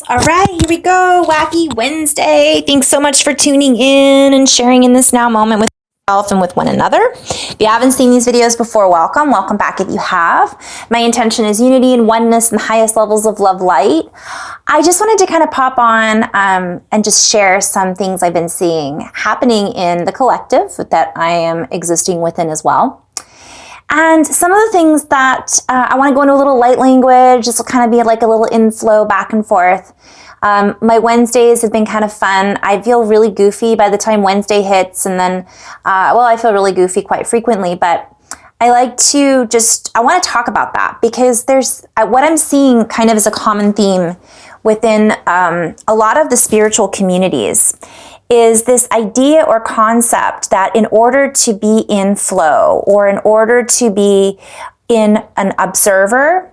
All right, here we go. Wacky Wednesday. Thanks so much for tuning in and sharing in this now moment with yourself and with one another. If you haven't seen these videos before, welcome. Welcome back if you have. My intention is unity and oneness and the highest levels of love light. I just wanted to kind of pop on and just share some things I've been seeing happening in the collective that I am existing within as well. And some of the things that I want to go into a little light language. This will kind of be like a little inflow back and forth. My Wednesdays have been kind of fun. I feel really goofy by the time Wednesday hits, and then, I feel really goofy quite frequently, but I like to I want to talk about that because there's what I'm seeing kind of is a common theme within a lot of the spiritual communities is this idea or concept that in order to be in flow or in order to be in an observer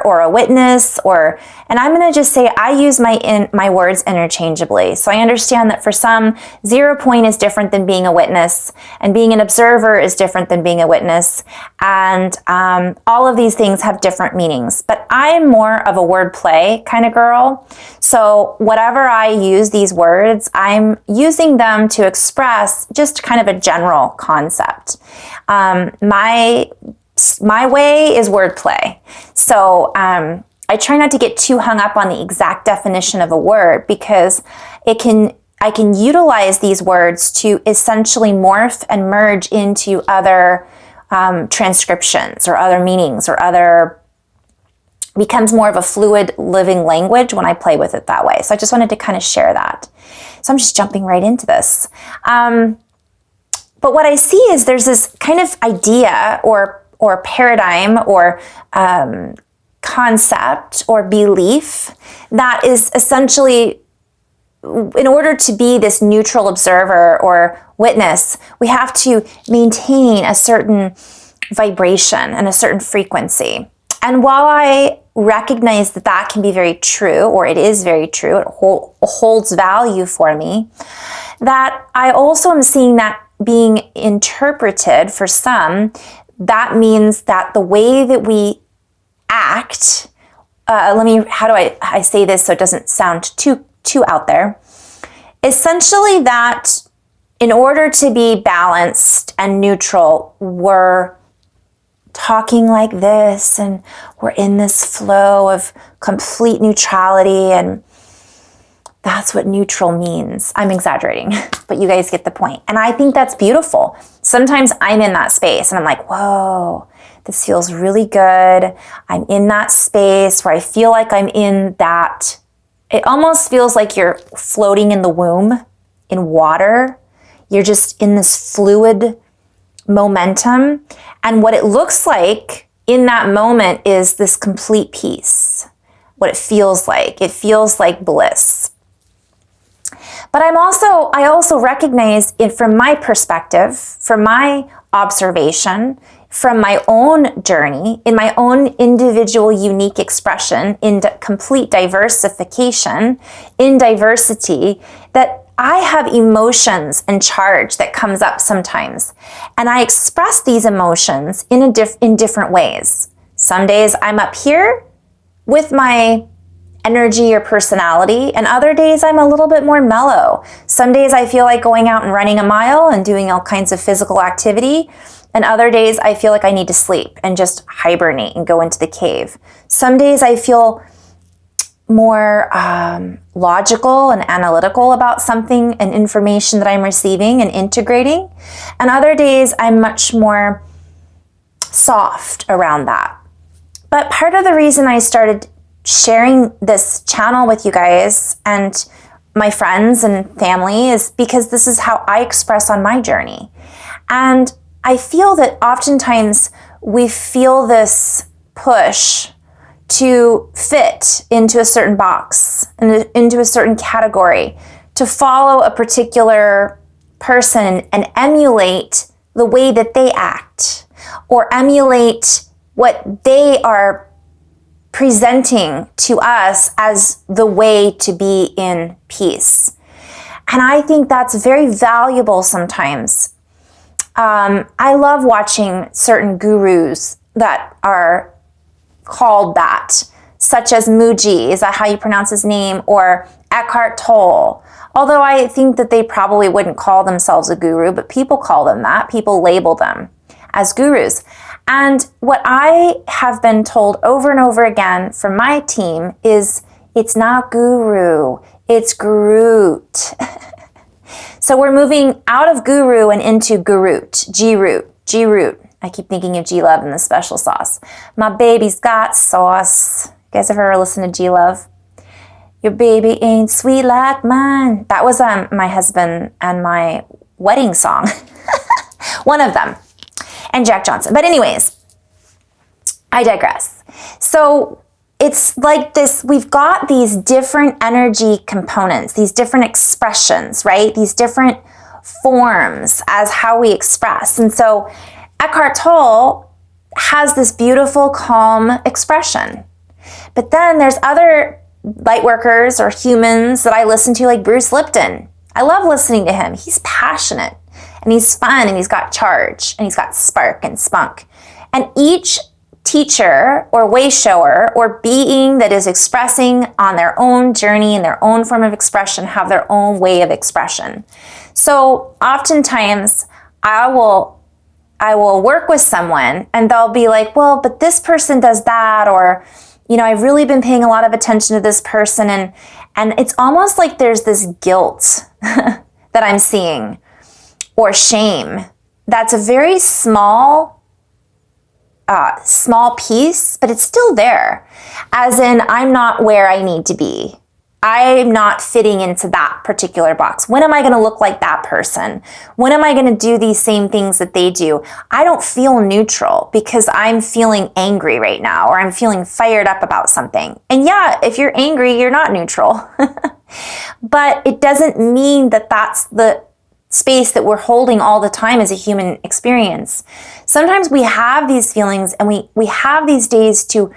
or a witness, and I'm going to just say I use my words interchangeably. So I understand that for some, 0 point is different than being a witness, and being an observer is different than being a witness, and all of these things have different meanings. But I'm more of a wordplay kind of girl. So whatever I use these words, I'm using them to express just kind of a general concept. My way is wordplay. So I try not to get too hung up on the exact definition of a word because I can utilize these words to essentially morph and merge into other transcriptions or other meanings or becomes more of a fluid living language when I play with it that way. So I just wanted to kind of share that. So I'm just jumping right into this. But what I see is there's this kind of idea or paradigm or concept or belief that is essentially, in order to be this neutral observer or witness, we have to maintain a certain vibration and a certain frequency. And while I recognize that that can be very true, or it is very true, it holds value for me, that I also am seeing that being interpreted for some. That means that the way that we act, how do I say this so it doesn't sound too out there? Essentially that in order to be balanced and neutral, we're talking like this and we're in this flow of complete neutrality, and that's what neutral means. I'm exaggerating, but you guys get the point. And I think that's beautiful. Sometimes I'm in that space and I'm like, whoa, this feels really good. I'm in that space where I feel like I'm in that. It almost feels like you're floating in the womb in water. You're just in this fluid momentum. And what it looks like in that moment is this complete peace. What it feels like bliss. But I also recognize it from my perspective, from my observation, from my own journey, in my own individual unique expression, in complete diversification, in diversity, that I have emotions and charge that comes up sometimes. And I express these emotions in different ways. Some days I'm up here with my energy or personality, and other days I'm a little bit more mellow. Some days I feel like going out and running a mile and doing all kinds of physical activity, and other days I feel like I need to sleep and just hibernate and go into the cave. Some days I feel more logical and analytical about something and information that I'm receiving and integrating, and other days I'm much more soft around that. But part of the reason I started sharing this channel with you guys and my friends and family is because this is how I express on my journey. And I feel that oftentimes we feel this push to fit into a certain box, into a certain category, to follow a particular person and emulate the way that they act, or emulate what they are presenting to us as the way to be in peace. And I think that's very valuable sometimes. I love watching certain gurus that are called that, such as Muji, is that how you pronounce his name, or Eckhart Tolle. Although I think that they probably wouldn't call themselves a guru, but people call them that. People label them as gurus. And what I have been told over and over again from my team is it's not guru, it's Groot. So we're moving out of guru and into Groot, G-root. I keep thinking of G-Love and the special sauce. My baby's got sauce. You guys ever listen to G-Love? Your baby ain't sweet like mine. That was my husband and my wedding song. One of them. And Jack Johnson. But anyways, I digress. So it's like this, we've got these different energy components, these different expressions, right? These different forms as how we express. And so Eckhart Tolle has this beautiful, calm expression. But then there's other light workers or humans that I listen to, like Bruce Lipton. I love listening to him. He's passionate and he's fun and he's got charge and he's got spark and spunk. And each teacher or way shower or being that is expressing on their own journey and their own form of expression have their own way of expression. So oftentimes I will work with someone and they'll be like, well, but this person does that, or, you know, I've really been paying a lot of attention to this person, and it's almost like there's this guilt that I'm seeing, or shame. That's a very small piece, but it's still there. As in, I'm not where I need to be. I'm not fitting into that particular box. When am I going to look like that person? When am I going to do these same things that they do? I don't feel neutral because I'm feeling angry right now, or I'm feeling fired up about something. And yeah, if you're angry, you're not neutral. But it doesn't mean that that's the space that we're holding all the time as a human experience. Sometimes we have these feelings and we have these days to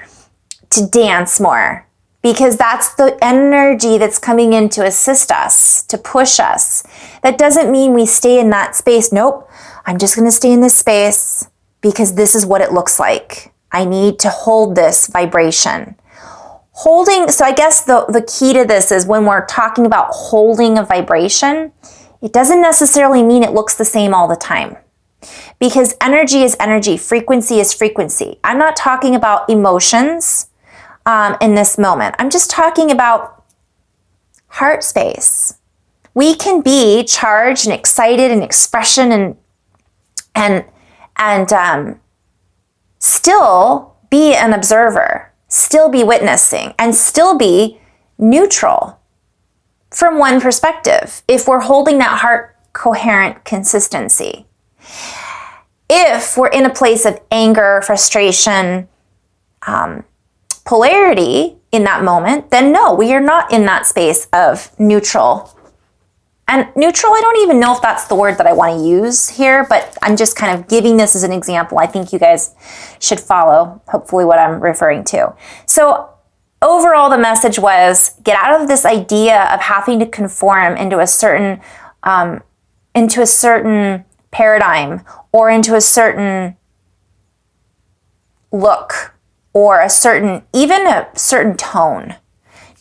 dance more, because that's the energy that's coming in to assist us, to push us. That doesn't mean we stay in that space. Nope, I'm just going to stay in this space because this is what it looks like. I need to hold this vibration. So I guess the key to this is when we're talking about holding a vibration, it doesn't necessarily mean it looks the same all the time. Because energy is energy, frequency is frequency. I'm not talking about emotions in this moment. I'm just talking about heart space. We can be charged and excited and expression and still be an observer, still be witnessing, and still be neutral from one perspective if we're holding that heart coherent consistency. If we're in a place of anger, frustration, polarity in that moment, then no, we are not in that space of neutral. And neutral, I don't even know if that's the word that I want to use here, but I'm just kind of giving this as an example. I think you guys should follow, hopefully, what I'm referring to. So overall, the message was get out of this idea of having to conform into a certain paradigm or into a certain look or even a certain tone.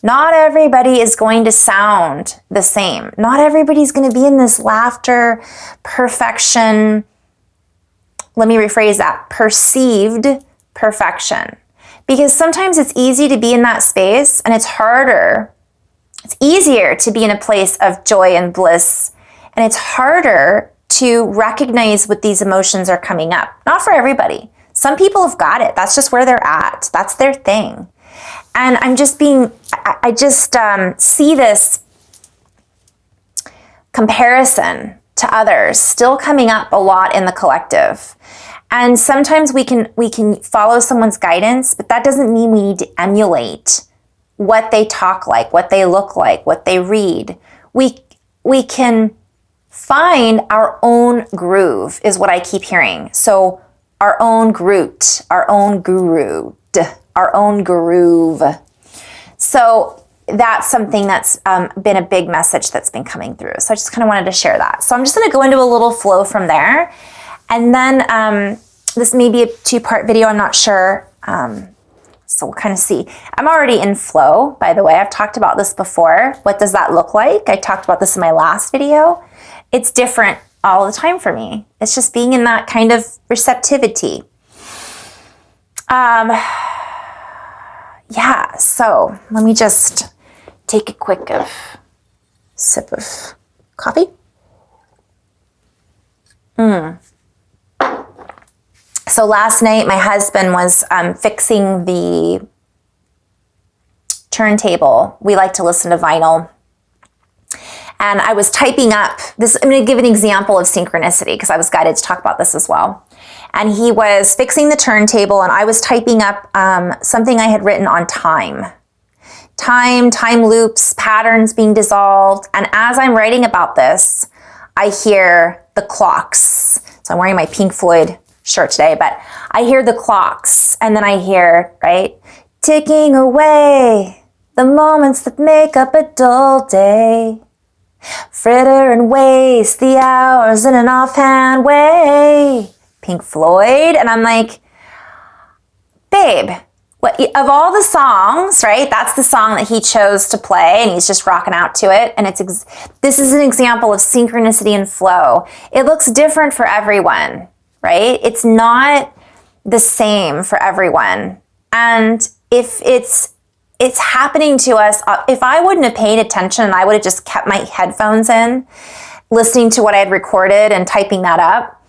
Not everybody is going to sound the same. Not everybody's going to be in this laughter, perfection. Let me rephrase that. Perceived perfection. Because sometimes it's easy to be in that space and it's easier to be in a place of joy and bliss, and it's harder to recognize what these emotions are coming up. Not for everybody. Some people have got it. That's just where they're at. That's their thing. And I just see this comparison to others still coming up a lot in the collective. And sometimes we can follow someone's guidance, but that doesn't mean we need to emulate what they talk like, what they look like, what they read. We can find our own groove is what I keep hearing. So our own Groot, our own guru, our own groove. So that's something that's been a big message that's been coming through. So I just kind of wanted to share that. So I'm just going to go into a little flow from there. And then this may be a 2-part video, I'm not sure. So we'll kind of see. I'm already in flow, by the way. I've talked about this before. What does that look like? I talked about this in my last video. It's different all the time for me. It's just being in that kind of receptivity. Yeah, so let me just take a quick sip of coffee. So last night, my husband was fixing the turntable. We like to listen to vinyl. And I was typing up this. I'm going to give an example of synchronicity because I was guided to talk about this as well. And he was fixing the turntable, and I was typing up something I had written on time. Time loops, patterns being dissolved. And as I'm writing about this, I hear the clocks. So I'm wearing my Pink Floyd shirt today, but I hear the clocks, and then I hear, right, ticking away the moments that make up a dull day. Fritter and waste the hours in an offhand way. Pink Floyd. And I'm like, babe, what, of all the songs, right, that's the song that he chose to play, and he's just rocking out to it. And this is an example of synchronicity and flow. It looks different for everyone, right? It's not the same for everyone. And if it's happening to us, if I wouldn't have paid attention and I would have just kept my headphones in, listening to what I had recorded and typing that up,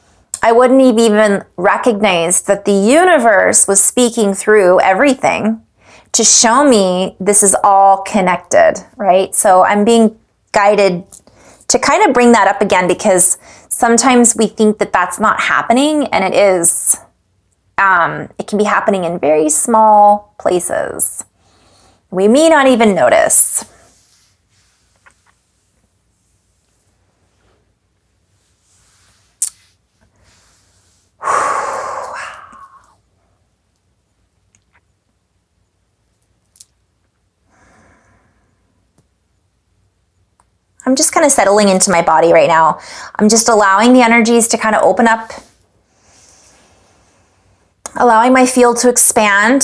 I wouldn't have even recognized that the universe was speaking through everything to show me this is all connected, right? So I'm being guided to kind of bring that up again, because sometimes we think that that's not happening, and it is. It can be happening in very small places. We may not even notice. I'm just kind of settling into my body right now. I'm just allowing the energies to kind of open up, allowing my field to expand.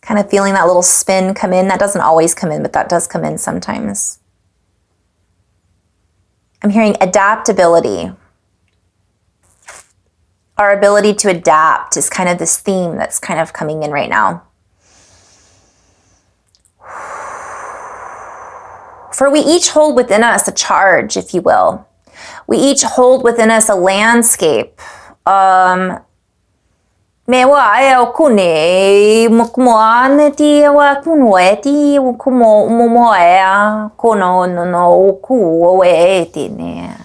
Kind of feeling that little spin come in. That doesn't always come in, but that does come in sometimes. I'm hearing adaptability. Our ability to adapt is kind of this theme that's kind of coming in right now. For we each hold within us a charge, if you will. We each hold within us a landscape. Me wa e o kune mokumoane ti wa kunoe ti kumo momoea kono no ku e ti ne.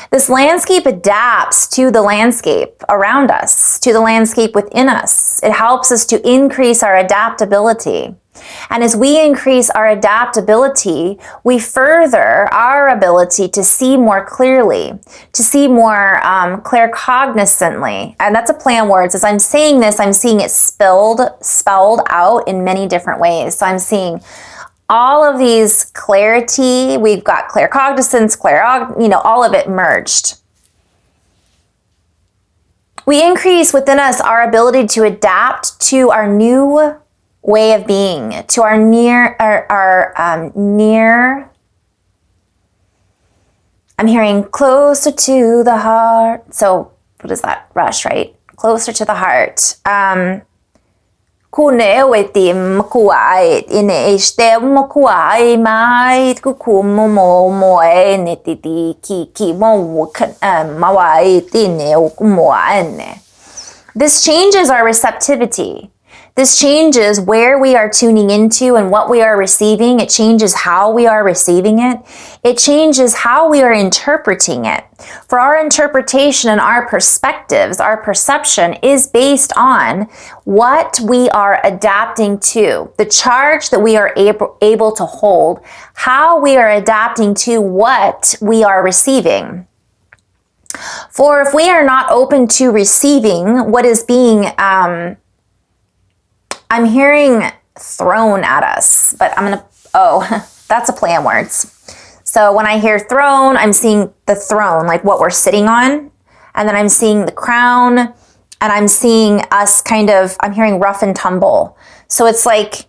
This landscape adapts to the landscape around us, to the landscape within us. It helps us to increase our adaptability. And as we increase our adaptability, we further our ability to see more clearly, to see more claircognizantly. And that's a play on words. As I'm saying this, I'm seeing it spelled out in many different ways. So I'm seeing all of these clarity. We've got claircognizance, all of it merged. We increase within us our ability to adapt to our new way of being, to our near. I'm hearing closer to the heart. So what is that? Rush, right? Closer to the heart. Kunewetim kuai ine ishtem kuai mai kukumo moe netiti ki mo mawai tine ukumoane. This changes our receptivity. This changes where we are tuning into and what we are receiving. It changes how we are receiving it. It changes how we are interpreting it. For our interpretation and our perspectives, our perception is based on what we are adapting to, the charge that we are able to hold, how we are adapting to what we are receiving. For if we are not open to receiving what is being I'm hearing thrown at us, but that's a play on words. So when I hear throne, I'm seeing the throne, like what we're sitting on. And then I'm seeing the crown, and I'm seeing us I'm hearing rough and tumble. So it's like,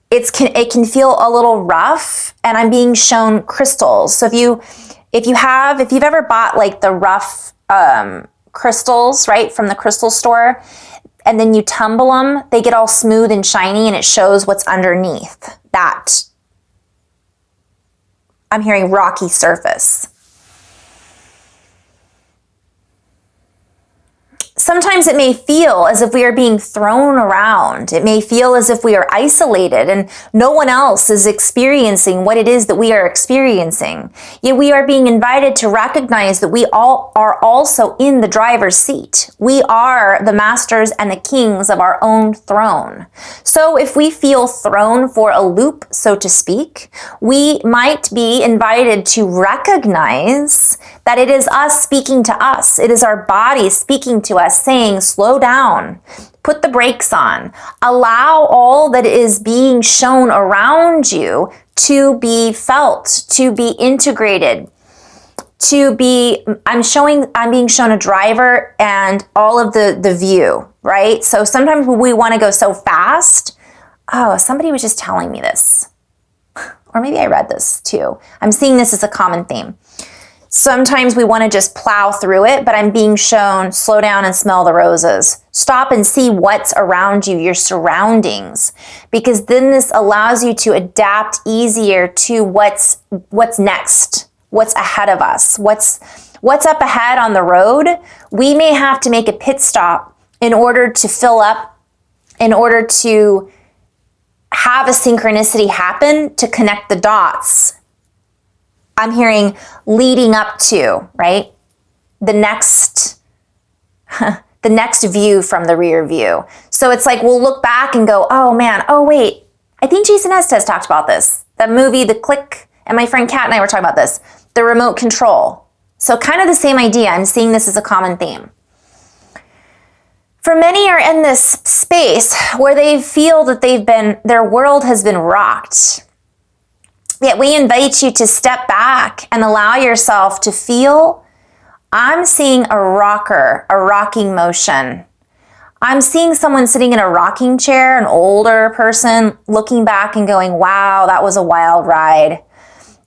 it can feel a little rough, and I'm being shown crystals. So if you've ever bought like the rough crystals, right, from the crystal store, and then you tumble them, they get all smooth and shiny, and it shows what's underneath that. I'm hearing rocky surface. Sometimes it may feel as if we are being thrown around. It may feel as if we are isolated and no one else is experiencing what it is that we are experiencing. Yet we are being invited to recognize that we all are also in the driver's seat. We are the masters and the kings of our own throne. So if we feel thrown for a loop, so to speak, we might be invited to recognize that it is us speaking to us. It is our body speaking to us, saying, slow down, put the brakes on, allow all that is being shown around you to be felt, to be integrated, I'm being shown a driver and all of the view, right? So sometimes we want to go so fast. Oh, somebody was just telling me this. Or maybe I read this too. I'm seeing this as a common theme. Sometimes we want to just plow through it, but I'm being shown, slow down and smell the roses. Stop and see what's around you, your surroundings, because then this allows you to adapt easier to what's next, what's ahead of us, what's up ahead on the road. We may have to make a pit stop in order to fill up, in order to have a synchronicity happen to connect the dots. I'm hearing leading up to, right? The next view from the rear view. So it's like we'll look back and go, oh man, oh wait, I think Jason Estes talked about this. That movie, The Click, and my friend Kat and I were talking about this. The remote control. So kind of the same idea. I'm seeing this as a common theme. For many are in this space where they feel that their world has been rocked. Yet we invite you to step back and allow yourself to feel. I'm seeing a rocking motion. I'm seeing someone sitting in a rocking chair, an older person, looking back and going, wow, that was a wild ride.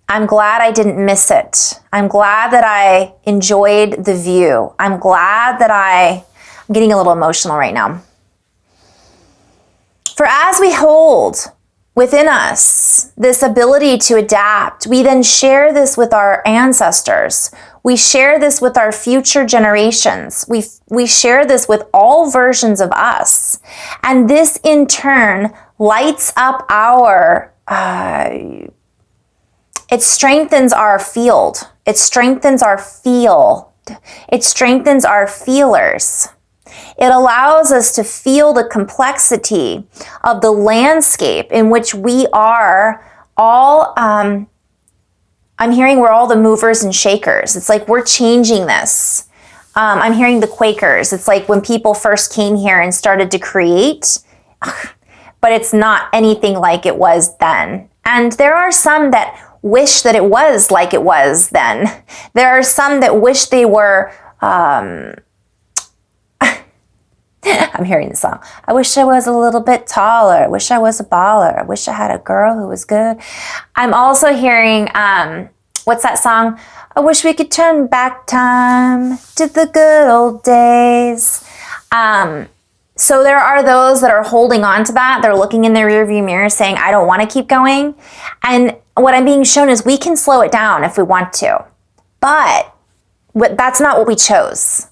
I'm glad I didn't miss it. I'm glad that I enjoyed the view. I'm glad that I'm getting a little emotional right now. For as we hold within us this ability to adapt, we then share this with our ancestors. We share this with our future generations. We share this with all versions of us. And this in turn lights up it strengthens our field. It strengthens our field. It strengthens our feelers. It allows us to feel the complexity of the landscape in which we are all, I'm hearing we're all the movers and shakers. It's like we're changing this. I'm hearing the Quakers. It's like when people first came here and started to create, but it's not anything like it was then. And there are some that wish that it was like it was then. There are some that wish they were, I'm hearing the song. I wish I was a little bit taller. I wish I was a baller. I wish I had a girl who was good. I'm also hearing, what's that song? I wish we could turn back time to the good old days. So there are those that are holding on to that. They're looking in their rearview mirror saying, I don't want to keep going. And what I'm being shown is we can slow it down if we want to. But that's not what we chose.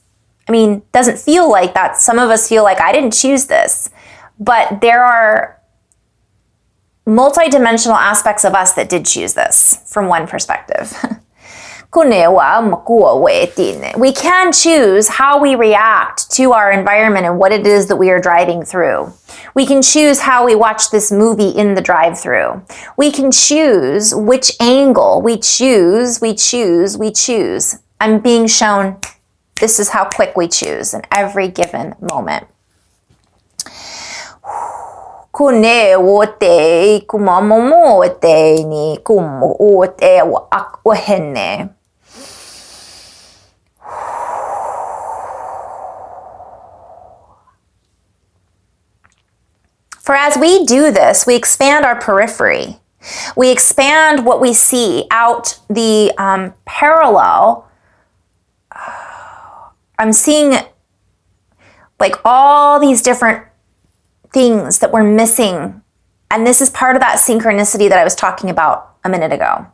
I mean, doesn't feel like that. Some of us feel like I didn't choose this, but there are multidimensional aspects of us that did choose this from one perspective. We can choose how we react to our environment and what it is that we are driving through. We can choose how we watch this movie in the drive-through. We can choose which angle we choose. I'm being shown this is how quick we choose in every given moment. kune wote kumamomo wote ni kum wote wahene. For as we do this, we expand our periphery. We expand what we see out the parallel. I'm seeing like all these different things that we're missing. And this is part of that synchronicity that I was talking about a minute ago.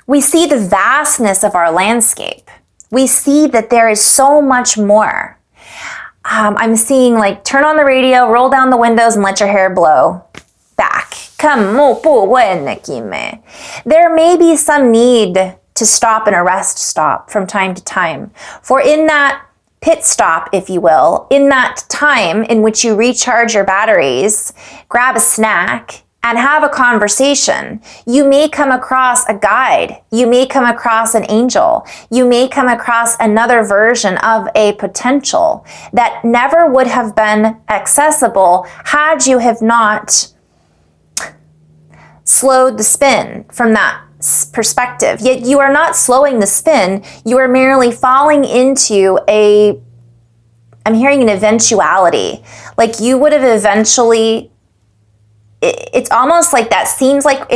We see the vastness of our landscape. We see that there is so much more. I'm seeing like turn on the radio, roll down the windows, and let your hair blow back. There may be some need to stop and a rest stop from time to time. For in that pit stop, if you will, in that time in which you recharge your batteries, grab a snack, and have a conversation, you may come across a guide. You may come across an angel. You may come across another version of a potential that never would have been accessible had you have not slowed the spin from that perspective. Yet you are not slowing the spin. You are merely falling into I'm hearing an eventuality. Like you would have eventually, it's almost like that seems like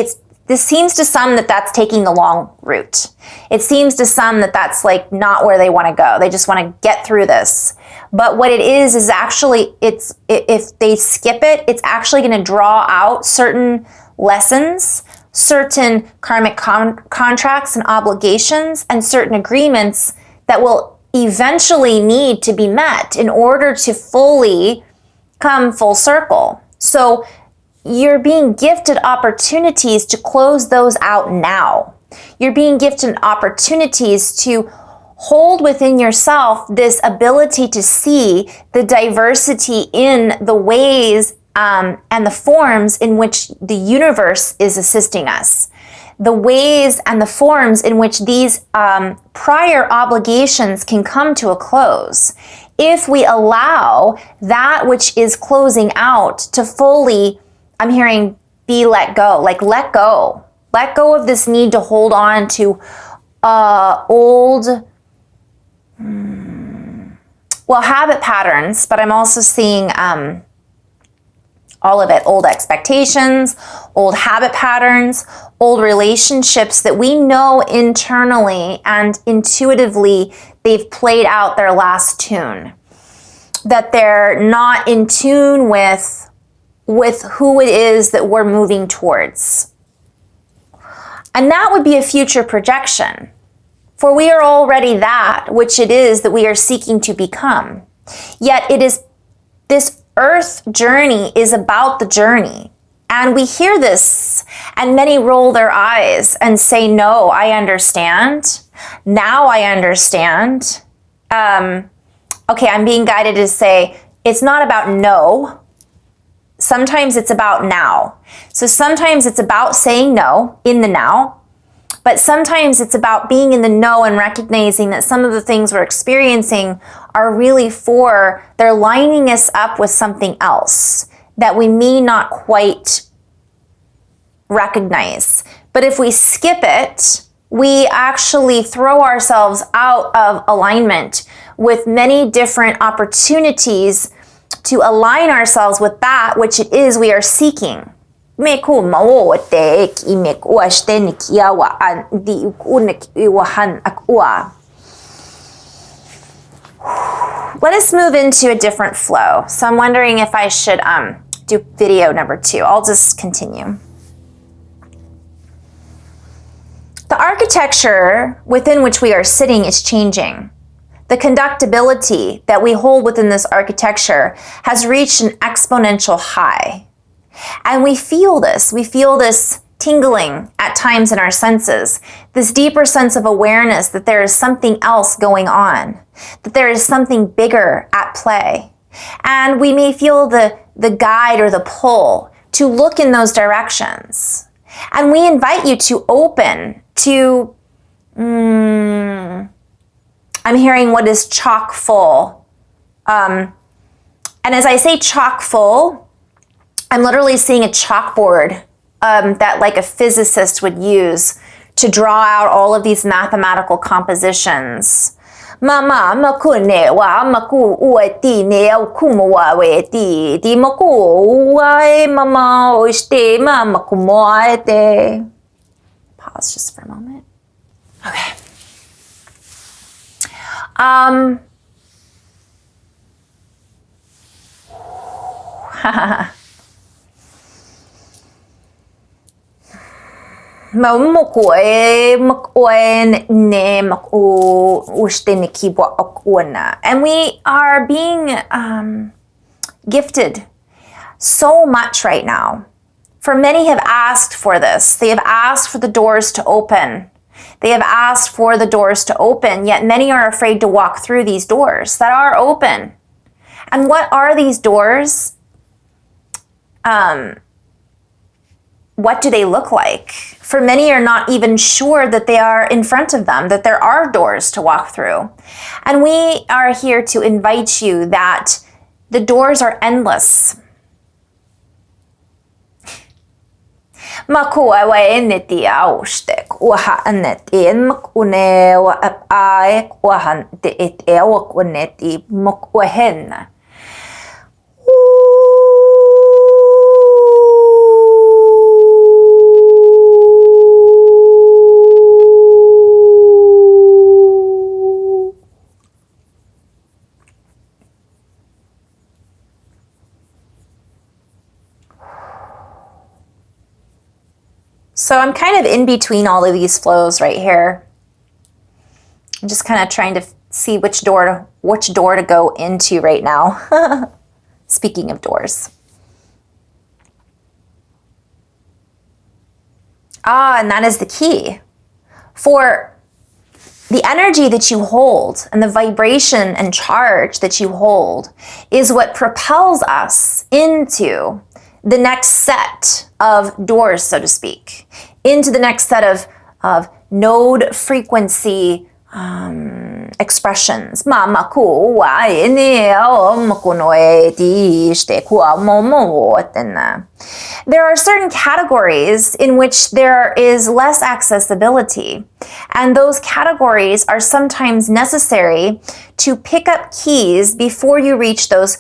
this seems to some that that's taking the long route. It seems to some that that's like not where they want to go. They just want to get through this. But what it is actually, if they skip it, it's actually going to draw out certain lessons, certain karmic contracts and obligations, and certain agreements that will eventually need to be met in order to fully come full circle. So you're being gifted opportunities to close those out now. You're being gifted opportunities to hold within yourself this ability to see the diversity in the ways and the forms in which the universe is assisting us. The ways and the forms in which these prior obligations can come to a close. If we allow that which is closing out to fully, I'm hearing, be let go. Like let go. Let go of this need to hold on to old, habit patterns, but I'm also seeing all of it, old expectations, old habit patterns, old relationships that we know internally and intuitively they've played out their last tune, that they're not in tune with who it is that we're moving towards. And that would be a future projection, for we are already that which it is that we are seeking to become. Yet it is this earth journey is about the journey. And we hear this and many roll their eyes and say, no, I understand. Now I understand. Okay, I'm being guided to say, it's not about no. Sometimes it's about now. So sometimes it's about saying no in the now. But sometimes it's about being in the know and recognizing that some of the things we're experiencing are really they're lining us up with something else that we may not quite recognize. But if we skip it, we actually throw ourselves out of alignment with many different opportunities to align ourselves with that which it is we are seeking. Let us move into a different flow. So I'm wondering if I should do video number 2. I'll just continue. The architecture within which we are sitting is changing. The conductibility that we hold within this architecture has reached an exponential high. And we feel this tingling at times in our senses, this deeper sense of awareness that there is something else going on, that there is something bigger at play. And we may feel the guide or the pull to look in those directions. And we invite you to open to, I'm hearing what is chock full. And as I say chock full, I'm literally seeing a chalkboard that like a physicist would use to draw out all of these mathematical compositions. Mama makune wa maku ueti ne kumoa weti di maku wai mama oiste mama kumoaete. Pause just for a moment. Okay. And we are being gifted so much right now. For many have asked for this. They have asked for the doors to open. They have asked for the doors to open, yet many are afraid to walk through these doors that are open. And what are these doors? What do they look like? For many are not even sure that they are in front of them, that there are doors to walk through. And we are here to invite you that the doors are endless. Makua wa eneti austek waha aneti makune wa apae wahan te et ewa kuneti mokwahen. So I'm kind of in between all of these flows right here. I'm just kind of trying to see which door to go into right now. Speaking of doors. And that is the key. For the energy that you hold and the vibration and charge that you hold is what propels us into the next set of doors, so to speak, into the next set of node frequency expressions. There are certain categories in which there is less accessibility, and those categories are sometimes necessary to pick up keys before you reach those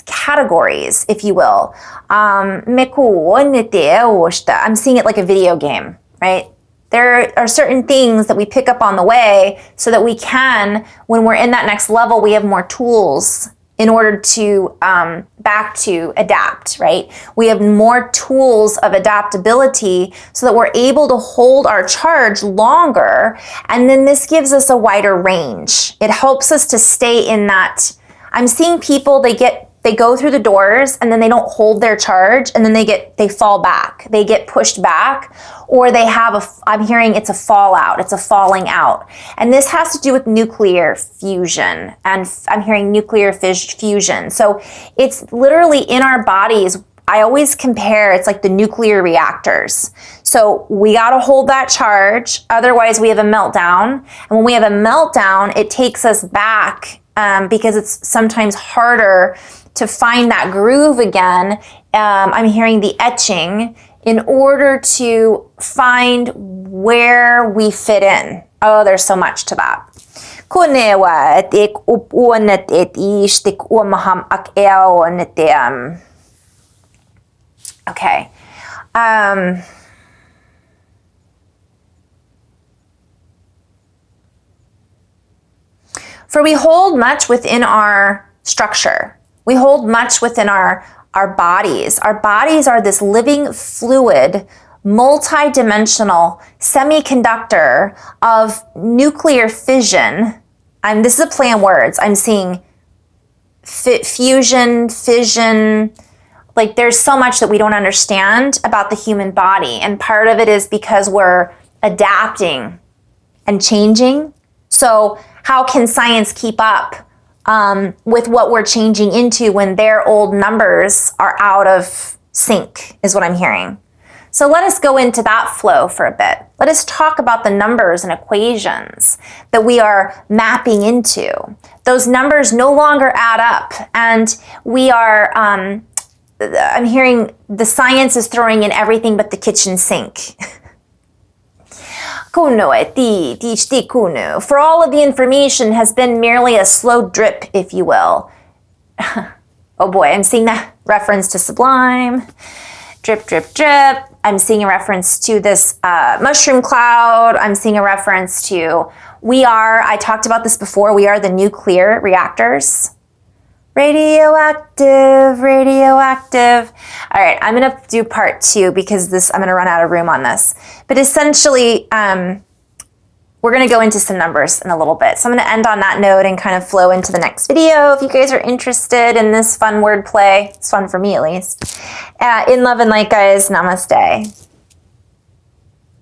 categories, if you will. I'm seeing it like a video game, right? There are certain things that we pick up on the way so that we can, when we're in that next level, we have more tools in order to back to adapt, right? We have more tools of adaptability so that we're able to hold our charge longer, and then this gives us a wider range. It helps us to stay in that. I'm seeing people, they go through the doors and then they don't hold their charge, and then they fall back. They get pushed back, or they have I'm hearing it's a fallout. It's a falling out. And this has to do with nuclear fusion, and I'm hearing nuclear fusion. So it's literally in our bodies. I always compare, it's like the nuclear reactors. So we got to hold that charge. Otherwise we have a meltdown. And when we have a meltdown, it takes us back because it's sometimes harder to find that groove again. I'm hearing the etching in order to find where we fit in. Oh, there's so much to that. Okay. For we hold much within our structure. We hold much within our bodies. Our bodies are this living fluid, multi-dimensional semiconductor of nuclear fission. This is a play on words. I'm seeing fusion, fission. Like there's so much that we don't understand about the human body. And part of it is because we're adapting and changing. So how can science keep up with what we're changing into when their old numbers are out of sync, is what I'm hearing. So let us go into that flow for a bit. Let us talk about the numbers and equations that we are mapping into. Those numbers no longer add up, and we are, I'm hearing the science is throwing in everything but the kitchen sink. For all of the information has been merely a slow drip, if you will. Oh boy, I'm seeing that reference to sublime. Drip, drip, drip. I'm seeing a reference to this mushroom cloud. I'm seeing a reference to I talked about this before, we are the nuclear reactors. Radioactive, radioactive. All right, I'm gonna do part 2 because I'm gonna run out of room on this. But essentially, we're gonna go into some numbers in a little bit. So I'm gonna end on that note and kind of flow into the next video. If you guys are interested in this fun word play, it's fun for me at least. In love and light, guys, namaste.